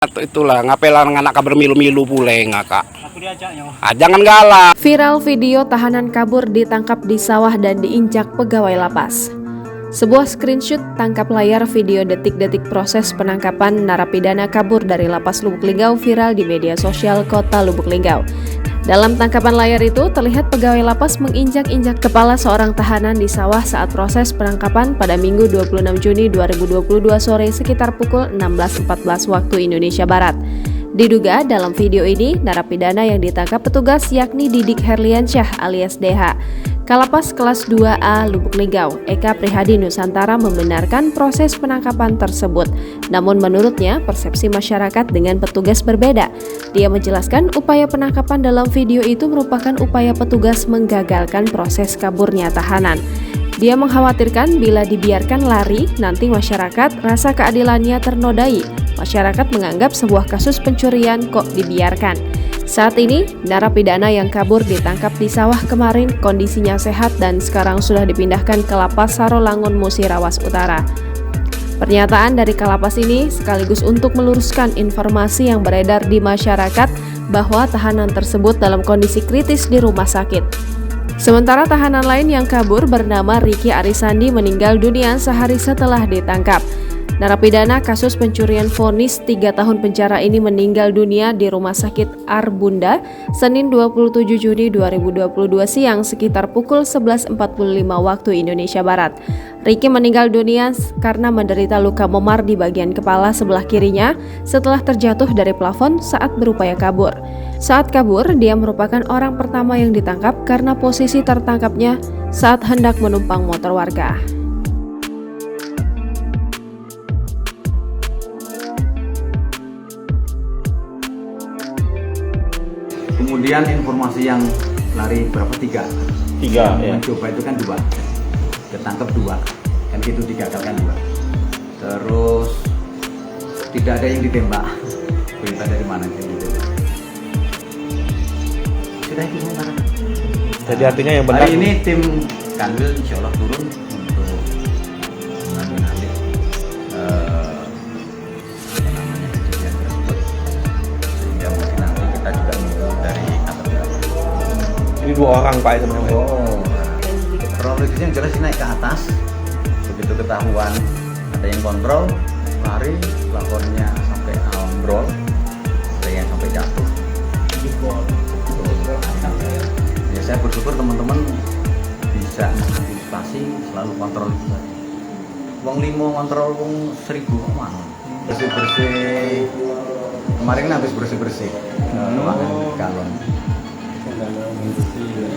Itulah ngapelan anak kabar milu-milu pule ngakak. Aku diajaknya. Jangan galak. Viral video tahanan kabur ditangkap di sawah dan diinjak pegawai lapas. Sebuah screenshot tangkap layar video detik-detik proses penangkapan narapidana kabur dari lapas Lubuk Linggau viral di media sosial Kota Lubuk Linggau. Dalam tangkapan layar itu terlihat pegawai lapas menginjak-injak kepala seorang tahanan di sawah saat proses penangkapan pada Minggu 26 Juni 2022 sore sekitar pukul 16.14 waktu Indonesia Barat. Diduga dalam video ini narapidana yang ditangkap petugas yakni Didik Herliansyah alias DH. Kalapas kelas 2A Lubuk Linggau, Eka Prihadi Nusantara membenarkan proses penangkapan tersebut. Namun menurutnya persepsi masyarakat dengan petugas berbeda. Dia menjelaskan upaya penangkapan dalam video itu merupakan upaya petugas menggagalkan proses kaburnya tahanan. Dia mengkhawatirkan bila dibiarkan lari, nanti masyarakat rasa keadilannya ternodai. Masyarakat menganggap sebuah kasus pencurian kok dibiarkan. Saat ini, narapidana yang kabur ditangkap di sawah kemarin kondisinya sehat dan sekarang sudah dipindahkan ke Lapas Sarolangun Musirawas Utara. Pernyataan dari Kalapas ini sekaligus untuk meluruskan informasi yang beredar di masyarakat bahwa tahanan tersebut dalam kondisi kritis di rumah sakit. Sementara tahanan lain yang kabur bernama Ricky Arisandi meninggal dunia sehari setelah ditangkap. Narapidana kasus pencurian vonis 3 tahun penjara ini meninggal dunia di Rumah Sakit Arbunda Senin 27 Juni 2022 siang sekitar pukul 11.45 waktu Indonesia Barat. Ricky meninggal dunia karena menderita luka memar di bagian kepala sebelah kirinya setelah terjatuh dari plafon saat berupaya kabur. Saat kabur, dia merupakan orang pertama yang ditangkap karena posisi tertangkapnya saat hendak menumpang motor warga. Kemudian informasi yang lari berapa? Tiga Ya. Mencoba itu kan 2, ketangkep 2, kan gitu digagalkan 2. Terus tidak ada yang ditembak. Berita dari mana yang ditembak? Sudah itu sementara. Jadi artinya yang benar. Hari ini tim Kanwil insya Allah turun untuk mengambil alih kejadian tersebut. Sehingga mungkin nanti kita juga menunggu dari kantor wilayah. Ini 2 orang Pak sebenarnya. Kronologisnya yang jelas naik ke atas. Begitu ketahuan ada yang kontrol, lari, lapornya sampai ambrol, ada yang sampai jatuh. Ya saya bersyukur teman-teman bisa mengantisipasi selalu kontrol itu tadi. Wong 5 kontrol wong 1000 kemana? Bersih-bersih. Kemarin kan habis bersih-bersih. Galon.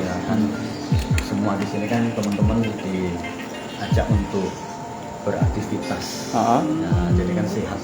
Ya kan semua di sini kan teman-teman diajak untuk beraktivitas. Nah, jadi kan sehat.